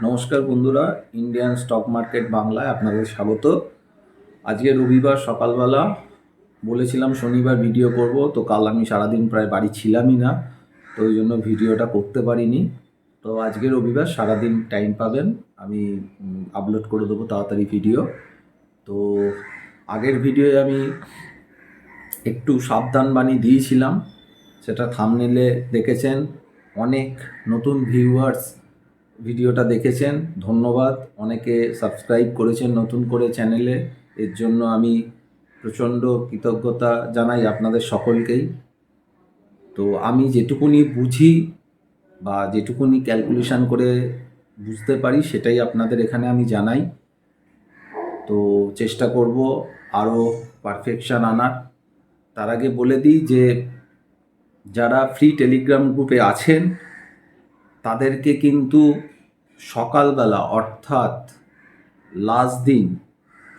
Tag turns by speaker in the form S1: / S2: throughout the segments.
S1: নমস্কার বন্ধুরা, Indian stock market বাংলায় আপনাদের স্বাগত। আজকে রবিবার সকালবেলা বলেছিলাম শনিবার ভিডিও করব, তো কাল আমি সারাদিন প্রায় বাড়ি ছিলামই না, তো ওই জন্য ভিডিওটা করতে পারিনি। তো আজকে রবিবার সারাদিন টাইম পাবেন, আমি আপলোড করে দেবো তাড়াতাড়ি ভিডিও। তো আগের ভিডিওয়ে আমি একটু সাবধান বাণী দিয়েছিলাম, সেটা থাম্বনেলে দেখেছেন। অনেক নতুন ভিউয়ার্স ভিডিওটা দেখেছেন, ধন্যবাদ। অনেকে সাবস্ক্রাইব করেছেন নতুন করে চ্যানেলে, এর জন্য আমি প্রচণ্ড কৃতজ্ঞতা জানাই আপনাদের সকলকেই। তো আমি যেটুকুনি বুঝি বা যেটুকুনি ক্যালকুলেশন করে বুঝতে পারি সেটাই আপনাদের এখানে আমি জানাই। তো চেষ্টা করব আরও পারফেকশান আনার। তার আগে বলে দিই যে যারা ফ্রি টেলিগ্রাম গ্রুপে আছেন তাদেরকে কিন্তু সকালবেলা, অর্থাৎ লাস্ট দিন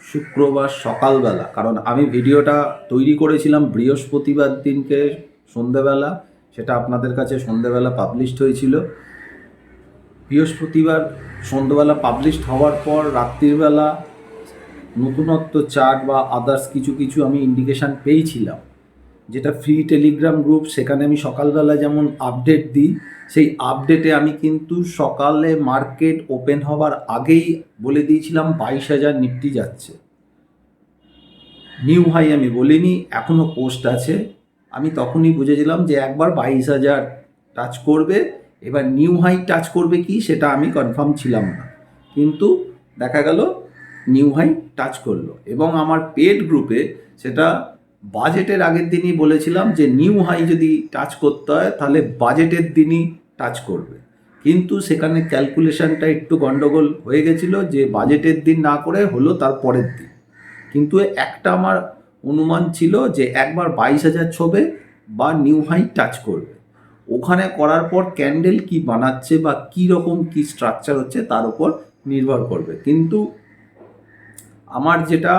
S1: শুক্রবার সকালবেলা, কারণ আমি ভিডিওটা তৈরি করেছিলাম বৃহস্পতিবার দিনকে সন্ধেবেলা, সেটা আপনাদের কাছে সন্ধেবেলা পাবলিশড হয়েছিল। বৃহস্পতিবার সন্ধ্যাবেলা পাবলিশড হওয়ার পর রাত্রিবেলা নতুনত্ব চার্ট বা আদার্স কিছু কিছু আমি ইন্ডিকেশান পেয়েছিলাম, যেটা ফ্রি টেলিগ্রাম গ্রুপ, সেখানে আমি সকালবেলা যেমন আপডেট দিই, সেই আপডেটে আমি কিন্তু সকালে মার্কেট ওপেন হওয়ার আগেই বলে দিয়েছিলাম 22,000 নিফটি যাচ্ছে। নিউ হাই আমি বলিনি, এখনও পোস্ট আছে। আমি তখনই বুঝেছিলাম যে একবার 22,000 টাচ করবে। এবার নিউ হাই টাচ করবে কি সেটা আমি কনফার্ম ছিলাম না, কিন্তু দেখা গেল নিউ হাই টাচ করলো। এবং আমার পেড গ্রুপে সেটা বাজেটের আগের দিনই বলেছিলাম যে নিউ হাই যদি টাচ করতে হয় তাহলে বাজেটের দিনই টাচ করবে, কিন্তু সেখানে ক্যালকুলেশনটা একটু গন্ডগোল হয়ে গেছিলো, যে বাজেটের দিন না করে হলো তার পরের দিন। কিন্তু একটা আমার অনুমান ছিল যে একবার 22,000 ছবে বা নিউ হাই টাচ করবে। ওখানে করার পর ক্যান্ডেল কি বানাচ্ছে বা কী রকম কী স্ট্রাকচার হচ্ছে তার উপর নির্ভর করবে। কিন্তু আমার যেটা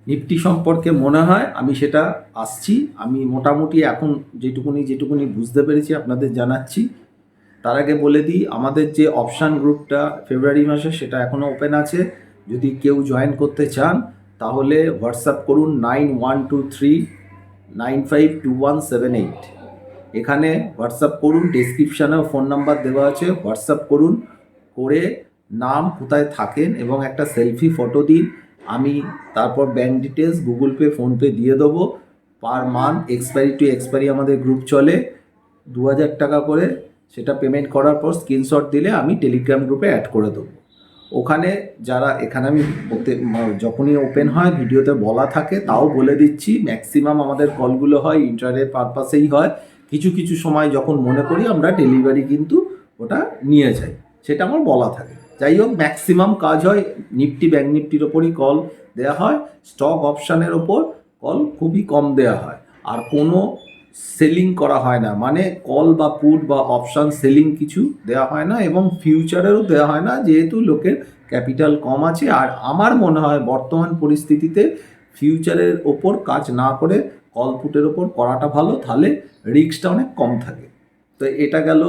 S1: নিফটি সম্পর্কে মনে হয় আমি সেটা আসছি, আমি মোটামুটি এখন যেটুকুনি বুঝতে পেরেছি আপনাদের জানাচ্ছি। তার আগে বলে দিই, আমাদের যে অপশান গ্রুপটা ফেব্রুয়ারি মাসে, সেটা এখনও ওপেন আছে। যদি কেউ জয়েন করতে চান তাহলে হোয়াটসঅ্যাপ করুন 9123952178। এখানে হোয়াটসঅ্যাপ করুন, ডেসক্রিপশানেও ফোন নাম্বার দেওয়া আছে, হোয়াটসঅ্যাপ করুন, করে নাম, কোথায় থাকেন এবং একটা সেলফি ফটো দিন। আমি তারপর bank details, Google Pay, PhonePe দিয়ে দেবো। Per month expiry to expiry আমাদের গ্রুপ চলে, 2,000 টাকা করে। সেটা পেমেন্ট করার পর স্ক্রিনশট দিলে আমি টেলিগ্রাম গ্রুপে অ্যাড করে দেবো। ওখানে যারা, এখানে আমি যখনই ওপেন হয় ভিডিওতে বলা থাকে, তাও বলে দিচ্ছি, ম্যাক্সিমাম আমাদের কলগুলো হয় ইন্টারডে পারপাসেই হয়। কিছু কিছু সময় যখন মনে করি আমরা ডেলিভারি কিন্তু ওটা নিয়ে যাই, সেটা আমার বলা থাকে। যাই হোক, ম্যাক্সিমাম কাজ হয় নিফটি, ব্যাঙ্ক নিফটির ওপরই কল দেওয়া হয়। স্টক অপশানের ওপর কল খুবই কম দেওয়া হয়, আর কোনো সেলিং করা হয় না, মানে কল বা পুট বা অপশান সেলিং কিছু দেওয়া হয় না, এবং ফিউচারেরও দেওয়া হয় না, যেহেতু লোকের ক্যাপিটাল কম আছে। আর আমার মনে হয় বর্তমান পরিস্থিতিতে ফিউচারের ওপর কাজ না করে কল পুটের ওপর করাটা ভালো, তাহলে রিস্কটা অনেক কম থাকে। তো এটা গেল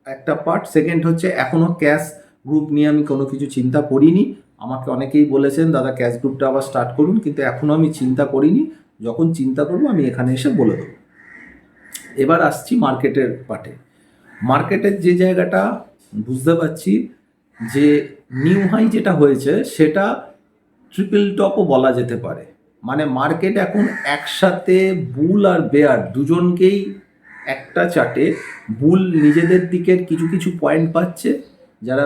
S1: একটা পার্ট। সেকেন্ড হচ্ছে, এখনও ক্যাশ গ্রুপ নিয়ে আমি কোনো কিছু চিন্তা করিনি। আমাকে অনেকেই বলেছেন দাদা ক্যাশ গ্রুপটা আবার স্টার্ট করুন, কিন্তু এখনও আমি চিন্তা করিনি। যখন চিন্তা করবো আমি এখানে এসে বলে দেবো। এবার আসছি মার্কেটের পার্টে। মার্কেটের যে জায়গাটা বুঝতে পারছি, যে নিউ হাই যেটা হয়েছে সেটা ট্রিপল টপও বলা যেতে পারে। মানে মার্কেট এখন একসাথে বুল আর বেয়ার দুজনকেই, একটা চার্টে বুল নিজেদের দিকের কিছু কিছু পয়েন্ট পাচ্ছে, যারা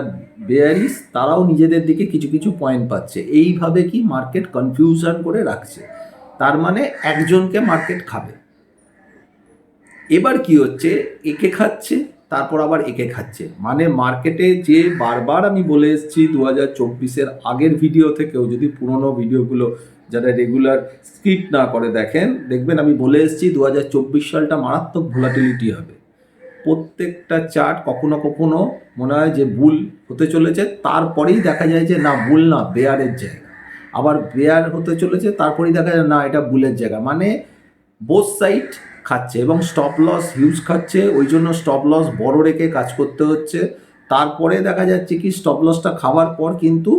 S1: বেয়ারিস তারাও নিজেদের দিকে কিছু কিছু পয়েন্ট পাচ্ছে। এইভাবে কি মার্কেট কনফিউশন করে রাখছে, তার মানে একজনকে মার্কেট খাবে। এবার কি হচ্ছে, একে খাচ্ছে তারপর আবার একে খাচ্ছে। মানে মার্কেটে যে বারবার আমি বলে এসেছি 2024-এর আগের ভিডিও থেকেও, যদি পুরনো ভিডিওগুলো যারা রেগুলার স্কিপ না করে দেখেন, দেখবেন আমি বলে এসেছি 2024 সালটা মারাত্মক ভোলাটিলিটি হবে। প্রত্যেকটা চার্ট কখনো কখনো মনে হয় যে বুল হতে চলেছে, তারপরেই দেখা যায় যে না, বুল না, বেয়ারের জায়গা। আবার বেয়ার হতে চলেছে, তারপরেই দেখা যায় না, এটা বুলের জায়গা। মানে বোথ সাইড খাচ্ছে, এবং স্টপ লস হিউজ খাচ্ছে, ওই জন্য স্টপ লস বড় রেখে কাজ করতে হচ্ছে। তারপরে দেখা যাচ্ছে কি স্টপ লসটা খাওয়ার পর কিন্তু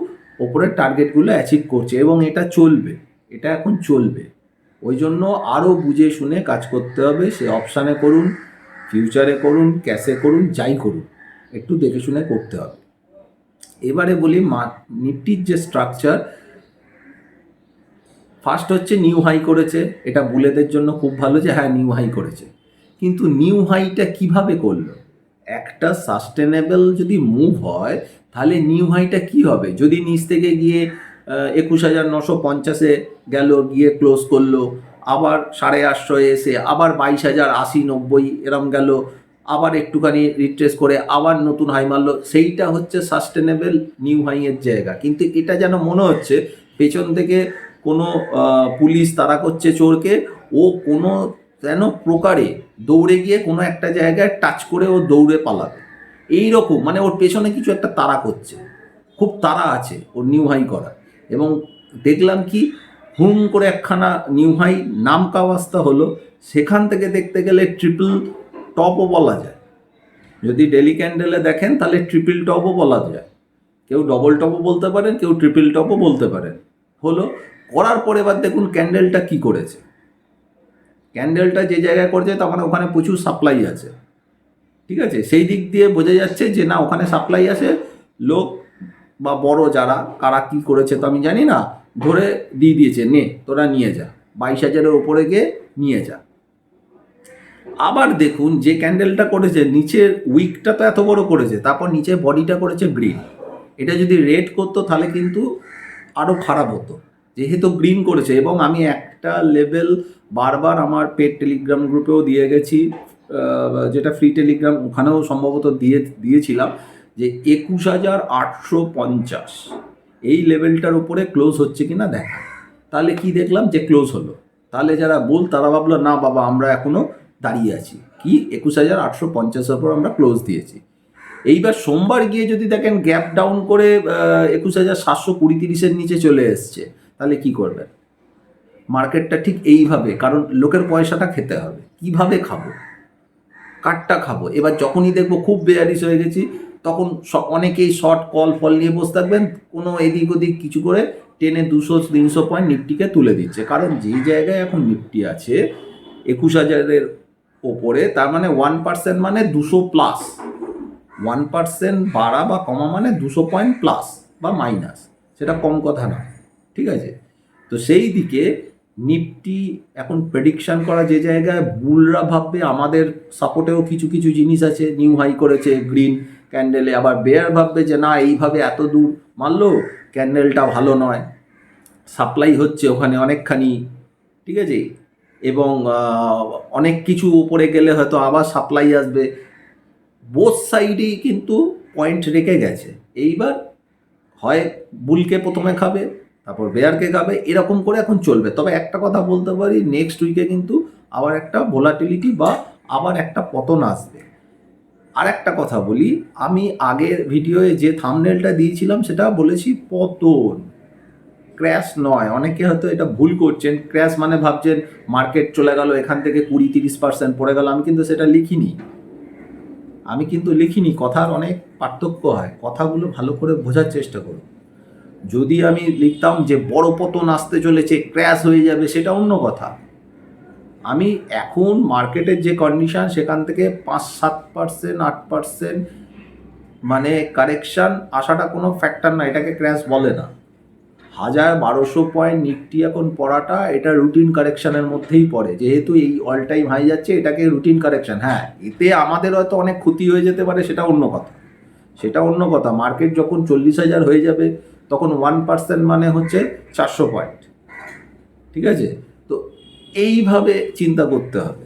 S1: ওপরের টার্গেটগুলো অ্যাচিভ করছে এবং এটা চলবে, এটা এখন চলবে। ওই জন্য আরও বুঝে শুনে কাজ করতে হবে। সে অপশানে করুন, ফিউচারে করুন, ক্যাশে করুন, যাই করুন, একটু দেখে শুনে করতে হবে। এবারে বলি নিফটির যে স্ট্রাকচার, ফার্স্ট হচ্ছে নিউ হাই করেছে। এটা বুলেদের জন্য খুব ভালো যে হ্যাঁ নিউ হাই করেছে, কিন্তু নিউ হাইটা কিভাবে করলো? একটা সাস্টেনেবল যদি মুভ হয় তাহলে নিউ হাইটা কি হবে? যদি নিচ থেকে গিয়ে 21,950-এ গেল, গিয়ে ক্লোজ করলো, আবার 850 এসে আবার 22,080-90 এরম গেল, আবার একটুখানি রিট্রেস করে আবার নতুন হাই মারলো, সেইটা হচ্ছে সাস্টেনেবল নিউ হাইয়ের জায়গা। কিন্তু এটা যেন মনে হচ্ছে পেছন থেকে কোনো পুলিশ তাড়া করছে চোরকে, ও কোনো যেন প্রকারে দৌড়ে গিয়ে কোনো একটা জায়গায় টাচ করে ও দৌড়ে পালাবে, এই রকম মানে ওর পেছনে কিছু একটা তাড়া করছে, খুব তাড়া আছে ওর নিউ হাই করা। এবং দেখলাম কি হুম করে একখানা নিউ হাই নাম কাওয়াস্তা হলো, সেখান থেকে দেখতে গেলে ট্রিপল টপও বলা যায়। যদি ডেলি ক্যান্ডেলে দেখেন তাহলে ট্রিপল টপও বলা যায়, কেউ ডবল টপও বলতে পারেন, কেউ ট্রিপল টপও বলতে পারেন। হলো করার পরে এবার দেখুন ক্যান্ডেলটা কি করেছে। ক্যান্ডেলটা যে জায়গায় করেছে তার মানে ওখানে প্রচুর সাপ্লাই আছে, ঠিক আছে? সেই দিক দিয়ে বোঝা যাচ্ছে যে না ওখানে সাপ্লাই আছে, লোক বা বড় যারা কারা কি করেছে তো আমি জানি না, ধরে দিয়ে দিয়েছে, নে তোরা নিয়ে যা, 22,000-এর ওপরে গিয়ে নিয়ে যা। আবার দেখুন যে ক্যান্ডেলটা করেছে নিচের উইকটা তো এত বড় করেছে, তারপর নিচে বডিটা করেছে গ্রিন। এটা যদি রেড করতো তাহলে কিন্তু আরও খারাপ হতো, যেহেতু গ্রিন করেছে। এবং আমি একটা লেভেল বারবার আমার পেড টেলিগ্রাম গ্রুপেও দিয়ে গেছি, যেটা ফ্রি টেলিগ্রাম, ওখানেও সম্ভবত দিয়েছিলাম যে 21,850 এই লেভেলটার উপরে ক্লোজ হচ্ছে কিনা দেখা। তাহলে কি দেখলাম যে ক্লোজ হলো, তাহলে যারা তারা ভাবলো না বাবা আমরা এখনও দাঁড়িয়ে আছি, কি 21,850-এর উপর আমরা ক্লোজ দিয়েছি। এইবার সোমবার গিয়ে যদি দেখেন গ্যাপ ডাউন করে 21,720-30-এর নিচে চলে এসছে, তাহলে কি করবেন? মার্কেটটা ঠিক এইভাবে, কারণ লোকের পয়সাটা খেতে হবে। কিভাবে খাবো, কাটটা খাবো? এবার যখনই দেখবো খুব বেয়ারিশ হয়ে গেছি, তখন অনেকেই শর্ট কল ফল নিয়ে বসে থাকবেন, কোনো এদিক ওদিক কিছু করে টেনে 200-300 পয়েন্ট নিফটিকে তুলে দিচ্ছে। কারণ যেই জায়গায় এখন নিফটি আছে 21,000-এর ওপরে, তার মানে 1% মানে 200+। 1% বাড়া বা কমা মানে 200 পয়েন্ট প্লাস বা মাইনাস, সেটা কম কথা না, ঠিক আছে? তো সেই দিকে নিফটি এখন প্রেডিকশান করা যে জায়গায় বুলরা ভাববে আমাদের সাপোর্টেও কিছু কিছু জিনিস আছে, নিউ হাই করেছে গ্রিন ক্যান্ডেলে, আবার বেয়ার ভাববে যে না এইভাবে এত দূর মারলো ক্যান্ডেলটা ভালো নয়, সাপ্লাই হচ্ছে ওখানে অনেকখানি, ঠিক আছে? এবং অনেক কিছু উপরে গেলে হয়তো আবার সাপ্লাই আসবে। বোথ সাইডেই কিন্তু পয়েন্ট রেখে গেছে। এইবার হয় বুলকে প্রথমে খাবে, তারপর বেয়ারকে খাবে, এরকম করে এখন চলবে। তবে একটা কথা বলতে পারি, নেক্সট উইকে কিন্তু আবার একটা ভোলাটিলিটি বা আবার একটা পতন আসবে। আর একটা কথা বলি, আমি আগের ভিডিওয়ে যে থাম্বনেলটা দিয়েছিলাম সেটা বলেছি পতন, ক্র্যাশ নয়। অনেকে হয়তো এটা ভুল করছেন, ক্র্যাশ মানে ভাবছেন মার্কেট চলে গেল এখান থেকে 20-30% পড়ে গেল। আমি কিন্তু সেটা লিখিনি। কথার অনেক পার্থক্য হয়, কথাগুলো ভালো করে বোঝার চেষ্টা করুন। যদি আমি লিখতাম যে বড় পতন আসতে চলেছে, ক্র্যাশ হয়ে যাবে, সেটা অন্য কথা। আমি এখন মার্কেটের যে কন্ডিশন সেখান থেকে 5-7%, 8% মানে কারেকশান আসাটা কোনো ফ্যাক্টর না, এটাকে ক্র্যাশ বলে না। 1,000-1,200 পয়েন্ট নিফটি এখন পড়াটা এটা রুটিন কারেকশানের মধ্যেই পড়ে, যেহেতু এই অল টাইম হাই যাচ্ছে, এটাকে রুটিন কারেকশান। হ্যাঁ, এতে আমাদের হয়তো অনেক ক্ষতি হয়ে যেতে পারে, সেটা অন্য কথা। মার্কেট যখন 40,000 হয়ে যাবে তখন 1% মানে হচ্ছে 400 পয়েন্ট, ঠিক আছে? তো এইভাবে চিন্তা করতে হবে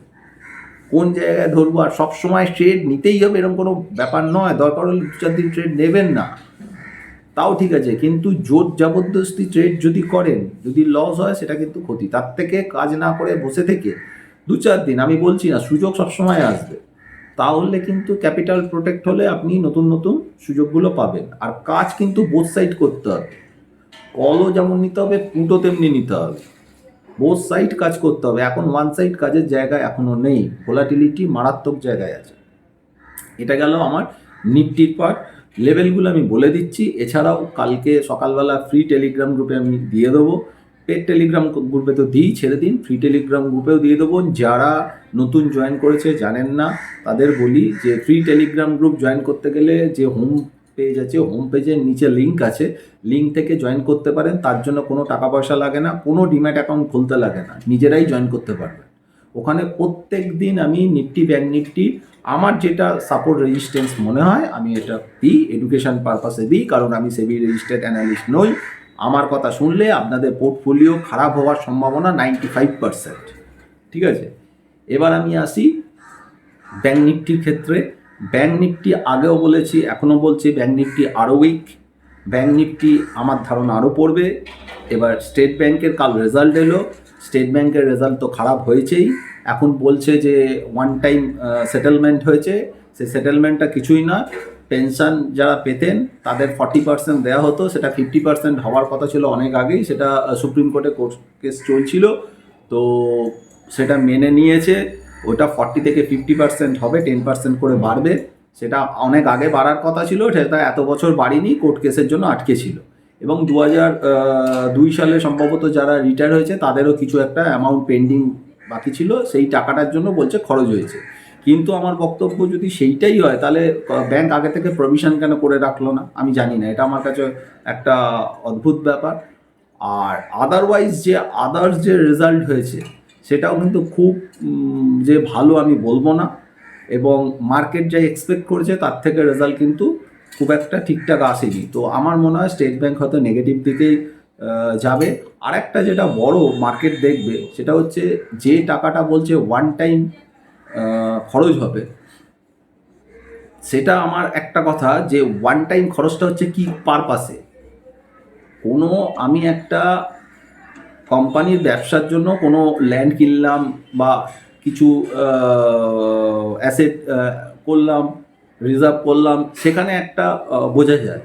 S1: কোন জায়গায় ধরবো। আর সবসময় ট্রেড নিতেই হবে এরকম কোনো ব্যাপার নয়, দরকার হলে 2-4 দিন ট্রেড নেবেন না, তাও ঠিক আছে, কিন্তু জোর জবরদস্তি ট্রেড যদি করেন, যদি লস হয় সেটা কিন্তু ক্ষতি। তার থেকে কাজ না করে বসে থেকে 2-4 দিন, আমি বলছি না সুযোগ সবসময় আসবে, তাহলে কিন্তু ক্যাপিটাল প্রোটেক্ট হলে আপনি নতুন নতুন সুযোগগুলো পাবেন। আর কাজ কিন্তু বোথ সাইড করতে হবে, কলও যেমন নিতে হবে, পুটও তেমনি নিতে হবে, বোথ সাইড কাজ করতে হবে। এখন ওয়ান সাইড কাজের জায়গায় এখনও নেই, ভোলাটিলিটি মারাত্মক জায়গায় আছে। এটা গেল আমার নিফটির পার্ট লেভেলগুলো আমি বলে দিচ্ছি। এছাড়াও কালকে সকালবেলা ফ্রি টেলিগ্রাম গ্রুপে আমি দিয়ে দেবো। পেড টেলিগ্রাম গ্রুপে তো দিই, ছেড়ে দিন, ফ্রি টেলিগ্রাম গ্রুপেও দিয়ে দেবো। যারা নতুন জয়েন করেছে জানেন না তাদের বলি যে ফ্রি টেলিগ্রাম গ্রুপ জয়েন করতে গেলে যে হোম পেজ আছে, হোম পেজের নিচে লিঙ্ক আছে, লিঙ্ক থেকে জয়েন করতে পারেন। তার জন্য কোনো টাকা পয়সা লাগে না, কোনো ডিম্যাট অ্যাকাউন্ট খুলতে লাগে না, নিজেরাই জয়েন করতে পারবেন। ওখানে প্রত্যেক দিন আমি নিফটি ব্যাঙ্ক নিফটি আমার যেটা সাপোর্ট রেজিস্ট্যান্স মনে হয় আমি এটা দিই, এডুকেশন পারপাসে দিই, কারণ আমি সেবি রেজিস্টার্ড অ্যানালিস্ট নই। আমার কথা শুনলে আপনাদের পোর্টফোলিও খারাপ হওয়ার সম্ভাবনা 95%। ঠিক আছে, এবার আমি আসি ব্যাঙ্ক নিফটির ক্ষেত্রে। ব্যাঙ্ক নিফটি আগেও বলেছি, এখনও বলছি, ব্যাঙ্ক নিফটি আরও উইক। ব্যাঙ্ক নিফটি আমার ধারণা আরও পড়বে। এবার স্টেট ব্যাংকের কাল রেজাল্ট এলো, স্টেট ব্যাংকের রেজাল্ট তো খারাপ হয়েছেই। এখন বলছে যে ওয়ান টাইম সেটেলমেন্ট হয়েছে, সেই সেটেলমেন্টটা কিছুই না। পেনশন যারা পেতেন তাদের 40% দেওয়া হতো, সেটা 50% হওয়ার কথা ছিল অনেক আগেই, সেটা সুপ্রিম কোর্টে কোর্ট কেস চলছিল, তো সেটা মেনে নিয়েছে। ওটা 40 থেকে 50% হবে, 10% করে বাড়বে। সেটা অনেক আগে বাড়ার কথা ছিল, সেটা এত বছর বাড়িনি, কোর্ট কেসের জন্য আটকে ছিল। এবং 2002 সালে সম্ভবত যারা রিটায়ার হয়েছে তাদেরও কিছু একটা অ্যামাউন্ট পেন্ডিং বাকি ছিল, সেই টাকাটার জন্য বলছে খরচ হয়েছে। কিন্তু আমার বক্তব্য যদি সেইটাই হয় তাহলে ব্যাংক আগে থেকে প্রভিশন কেন করে রাখলো না আমি জানি না, এটা আমার কাছে একটা অদ্ভুত ব্যাপার। আর আদারওয়াইজ যে আদার্স যে রেজাল্ট হয়েছে সেটাও কিন্তু খুব যে ভালো আমি বলবো না, এবং মার্কেট যা এক্সপেক্ট করেছে তার থেকে রেজাল্ট কিন্তু খুব একটা ঠিকঠাক আসেনি। তো আমার মনে হয় স্টেট ব্যাংক হয়তো নেগেটিভ দিকেই যাবে। আর একটা যেটা বড় মার্কেট দেখবে সেটা হচ্ছে যে টাকাটা বলছে ওয়ান টাইম খরচ হবে, সেটা আমার একটা কথা যে ওয়ান টাইম খরচটা হচ্ছে কি পারপাসে। কোনো আমি একটা কোম্পানির ব্যবসার জন্য কোনো ল্যান্ড কিনলাম বা কিছু অ্যাসেট করলাম, রিজার্ভ করলাম, সেখানে একটা বোঝা যায়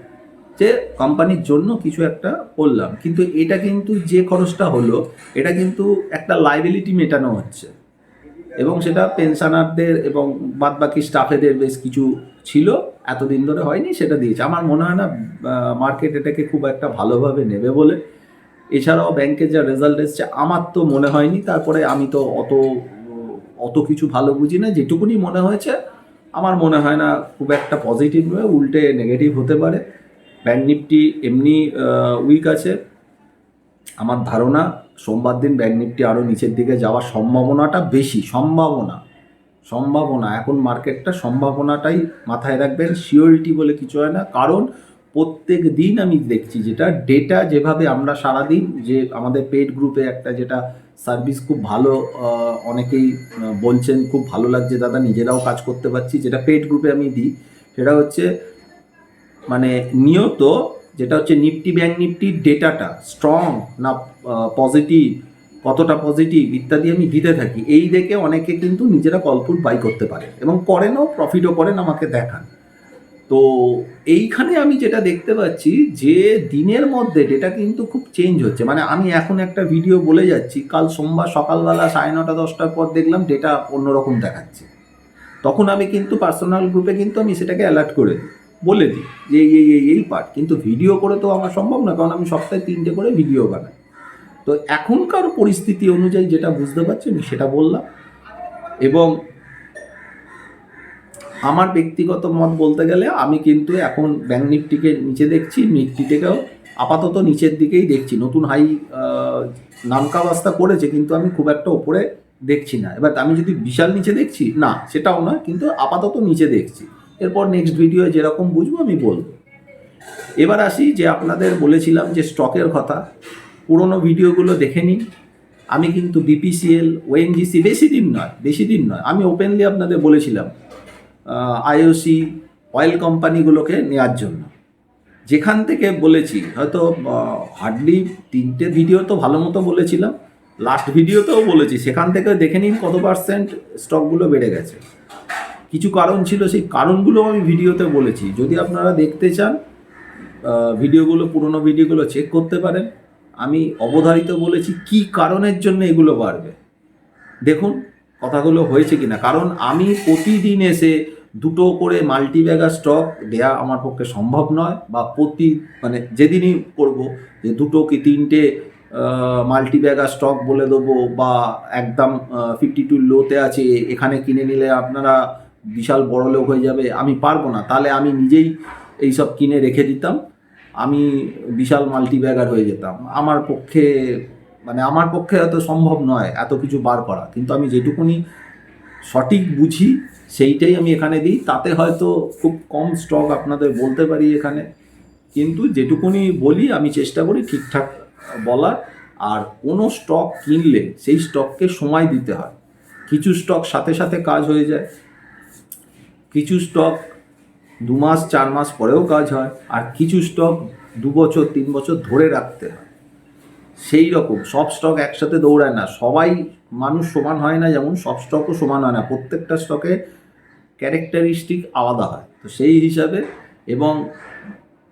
S1: যে কোম্পানির জন্য কিছু একটা করলাম, কিন্তু এটা কিন্তু যে খরচটা হলো এটা কিন্তু একটা লাইবিলিটি মেটানো হচ্ছে, এবং সেটা পেনশনারদের এবং বাদবাকি স্টাফেদের বেশ কিছু ছিল, এতদিন ধরে হয়নি, সেটা দিয়েছে। আমার মনে হয় না মার্কেট এটাকে খুব একটা ভালোভাবে নেবে বলে। এছাড়াও ব্যাংকের যা রেজাল্ট এসছে আমার তো মনে হয়নি, তারপরে আমি তো অত কিছু ভালো বুঝি না, যেটুকুনি মনে হয়েছে আমার মনে হয় না খুব একটা পজিটিভ নয়, উল্টে নেগেটিভ হতে পারে। ব্যাংক নিফটি এমনি উইক আছে। আমার ধারণা সোমবার দিন ব্যাংক নিফটি আরও নিচের দিকে যাওয়ার সম্ভাবনাটা বেশি। সম্ভাবনা এখন মার্কেটটা সম্ভাবনাটাই মাথায় রাখবেন, শিওরিটি বলে কিছু হয় না। কারণ প্রত্যেক দিন আমি দেখছি যেটা ডেটা, যেভাবে আমরা সারাদিন যে আমাদের পেড গ্রুপে একটা যেটা সার্ভিস খুব ভালো, অনেকেই বলছেন খুব ভালো লাগছে দাদা, নিজেরাও কাজ করতে পারছি, যেটা পেড গ্রুপে আমি দিই, সেটা হচ্ছে মানে নিয়ত যেটা হচ্ছে নিফটি ব্যাংক নিফটির ডেটাটা স্ট্রং না পজিটিভ, কতটা পজিটিভ ইত্যাদি আমি দিতে থাকি। এই দেখে অনেকে কিন্তু নিজেরা কলপুট বাই করতে পারে এবং করেনও, প্রফিটও করেন, আমাকে দেখান। তো এইখানে আমি যেটা দেখতে পাচ্ছি যে দিনের মধ্যে ডেটা কিন্তু খুব চেঞ্জ হচ্ছে। মানে আমি এখন একটা ভিডিও বলে যাচ্ছি, কাল সোমবার সকালবেলা 9:30 10টার পর দেখলাম ডেটা অন্যরকম দেখাচ্ছে। তখন আমি কিন্তু পার্সোনাল গ্রুপে কিন্তু আমি সেটাকে অ্যালার্ট করে দিই, বলে দিই যে এই পার্ট, কিন্তু ভিডিও করে তো আমার সম্ভব না, কারণ আমি সপ্তাহে 3টে করে ভিডিও বানাই। তো এখনকার পরিস্থিতি অনুযায়ী যেটা বুঝতে পারছি আমি সেটা বললাম। এবং আমার ব্যক্তিগত মত বলতে গেলে আমি কিন্তু এখন ব্যাংক নিফটিকে নিচে দেখছি, নিফটি থেকেও আপাতত নিচের দিকেই দেখছি। নতুন হাই নামকা বাস্তা করেছে, কিন্তু আমি খুব একটা ওপরে দেখছি না। এবার আমি যদি বিশাল নিচে দেখছি না, সেটাও না, কিন্তু আপাতত নিচে দেখছি। এরপর নেক্সট ভিডিও যেরকম বুঝবো আমি বলবো। এবার আসি যে আপনাদের বলেছিলাম যে স্টকের কথা, পুরোনো ভিডিওগুলো দেখে নিন। আমি কিন্তু বিপিসিএল, ওএনজিসি বেশি দিন নয় আমি ওপেনলি আপনাদের বলেছিলাম আইওসি, অয়েল কোম্পানিগুলোকে নেওয়ার জন্য। যেখান থেকে বলেছি হয়তো হার্ডলি 3টে ভিডিও তো ভালো মতো বলেছিলাম, লাস্ট ভিডিওতেও বলেছি, সেখান থেকে দেখে নিন কত পার্সেন্ট স্টকগুলো বেড়ে গেছে। কিছু কারণ ছিল, সেই কারণগুলো আমি ভিডিওতে বলেছি। যদি আপনারা দেখতে চান ভিডিওগুলো, পুরোনো ভিডিওগুলো চেক করতে পারেন। আমি অবধারিত বলেছি কি কারণের জন্য এগুলো বাড়বে, দেখুন কথাগুলো হয়েছে কিনা। কারণ আমি প্রতিদিন এসে দুটো করে মাল্টি ব্যাগার স্টক দেয়া আমার পক্ষে সম্ভব নয়, বা মানে যেদিনই করব যে দুটো কি তিনটে মাল্টি ব্যাগার স্টক বলে দেবো, বা একদম 52 লোতে আছে এখানে কিনে নিলে আপনারা বিশাল বড় লোক হয়ে যাবে, আমি পারবো না। তাহলে আমি নিজেই এইসব কিনে রেখে দিতাম, আমি বিশাল মাল্টি ব্যাগার হয়ে যেতাম। আমার পক্ষে এত সম্ভব নয় এত কিছু বার করা, কিন্তু আমি যেটুকুনি সঠিক বুঝি সেইটাই আমি এখানে দিই। তাতে হয়তো খুব কম স্টক আপনাদের বলতে পারি এখানে, কিন্তু যেটুকুনি বলি আমি চেষ্টা করি ঠিকঠাক বলার। আর কোনো স্টক কিনলে সেই স্টককে সময় দিতে হয়। কিছু স্টক সাথে সাথে কাজ হয়ে যায়, কিছু স্টক 2 মাস 4 মাস পরেও কাজ হয়, আর কিছু স্টক 2 বছর 3 বছর ধরে রাখতে হয়। সেই রকম সব স্টক একসাথে দৌড়ায় না, সবাই মানুষ সমান হয় না, যেমন সব স্টকও সমান হয় না, প্রত্যেকটা স্টকে ক্যারেক্টারিস্টিক আলাদা হয়। তো সেই হিসাবে, এবং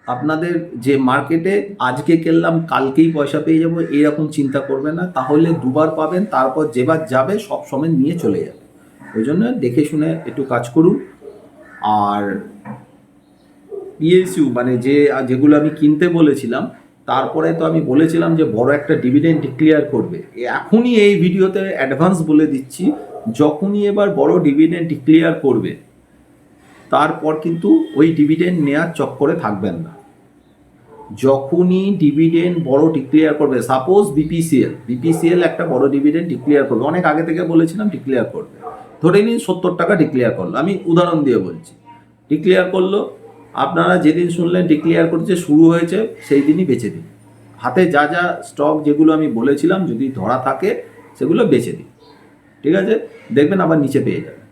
S1: আপনাদের যে মার্কেটে আজকে কিনলাম কালকেই পয়সা পেয়ে যাবো এরকম চিন্তা করবে না, তাহলে দুবার পাবেন, তারপর যেবার যাবে সব সময় নিয়ে চলে যাবে। ওই জন্য দেখে শুনে একটু কাজ করুন। আর পিএসইউ মানে যেগুলো আমি কিনতে বলেছিলাম, তারপরে তো আমি বলেছিলাম যে বড় একটা ডিভিডেন্ড ডিক্লেয়ার করবে। এখনই এই ভিডিওতে অ্যাডভান্স বলে দিচ্ছি, যখনই এবার বড় ডিভিডেন্ড ডিক্লেয়ার করবে তারপর কিন্তু ওই ডিভিডেন্ড নেওয়ার চক্করে থাকবেন না। যখনই ডিভিডেন্ড বড় ডিক্লেয়ার করবে, সাপোজ বিপিসিএল একটা বড় ডিভিডেন্ড ডিক্লেয়ার করবে, অনেক আগে থেকে বলেছিলাম ডিক্লেয়ার করবে, ধরে নিন 70 টাকা ডিক্লেয়ার করলো, আমি উদাহরণ দিয়ে বলছি। ডিক্লেয়ার করলো, আপনারা যেদিন শুনলেন ডিক্লেয়ার করছে শুরু হয়েছে সেই দিনই বেচে দিন। হাতে যা যা স্টক যেগুলো আমি বলেছিলাম যদি ধরা থাকে সেগুলো বেচে দিন, ঠিক আছে? দেখবেন আবার নিচে পেয়ে যাবেন।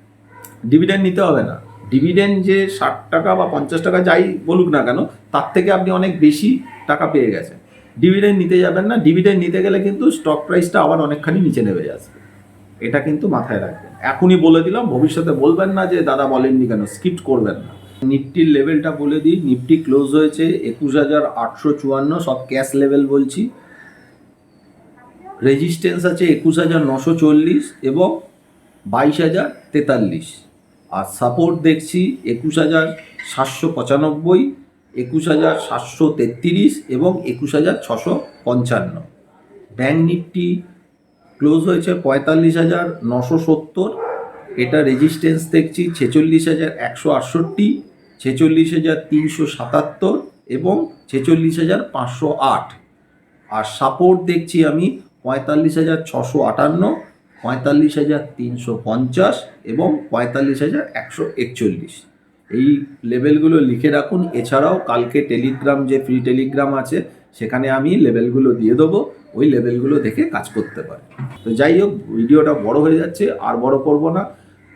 S1: ডিভিডেন্ড নিতে হবে না, ডিভিডেন্ড যে 60 টাকা বা 50 টাকা যাই বলুক না কেন, তার থেকে আপনি অনেক বেশি টাকা পেয়ে গেছেন। ডিভিডেন্ড নিতে যাবেন না, ডিভিডেন্ড নিতে গেলে কিন্তু স্টক প্রাইসটা আবার অনেকখানি নিচে নেমে আসবে, এটা কিন্তু মাথায় রাখবেন। এখনই বলে দিলাম, ভবিষ্যতে বলবেন না যে দাদা বলেননি কেন, স্কিপ করবেন না। নিফটির লেভেলটা বলে দিই, নিফটি ক্লোজ হয়েছে 21,854, সব ক্যাশ লেভেল বলছি। রেজিস্ট্যান্স আছে 21,940 এবং 22,043। আর সাপোর্ট দেখছি 21,795, 21,733 এবং 21,655। ব্যাঙ্ক নিফটি ক্লোজ হয়েছে 45,970, এটা রেজিস্ট্যান্স দেখছি 46,168, 46,377 এবং 46,508। আর সাপোর্ট দেখছি আমি 45,658, 45,350 এবং 45,141। এই লেভেলগুলো লিখে রাখুন। এছাড়াও কালকে টেলিগ্রাম, যে ফ্রি টেলিগ্রাম আছে, সেখানে আমি লেভেলগুলো দিয়ে দেবো, ওই লেভেলগুলো দেখে কাজ করতে পারে। তো যাই হোক, ভিডিওটা বড় হয়ে যাচ্ছে, আর বড় করব না।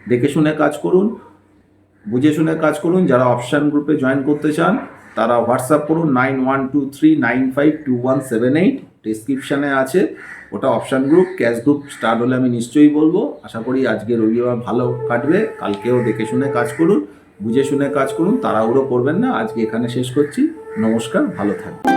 S1: দেখে শুনে কাজ করুন, বুঝে শুনে কাজ করুন। যারা অপশান গ্রুপে জয়েন করতে চান তারা হোয়াটসঅ্যাপ করুন 9123952178, ডেসক্রিপশানে আছে, ওটা option group. Cash group start হলে আমি নিশ্চয়ই বলবো। আশা করি আজকে রবিবার ভালো কাটবে, কালকেও দেখে শুনে কাজ করুন, বুঝে শুনে কাজ করুন, তাড়াহুড়ো করবেন না। আজকে এখানে শেষ করছি, নমস্কার, ভালো থাকবেন।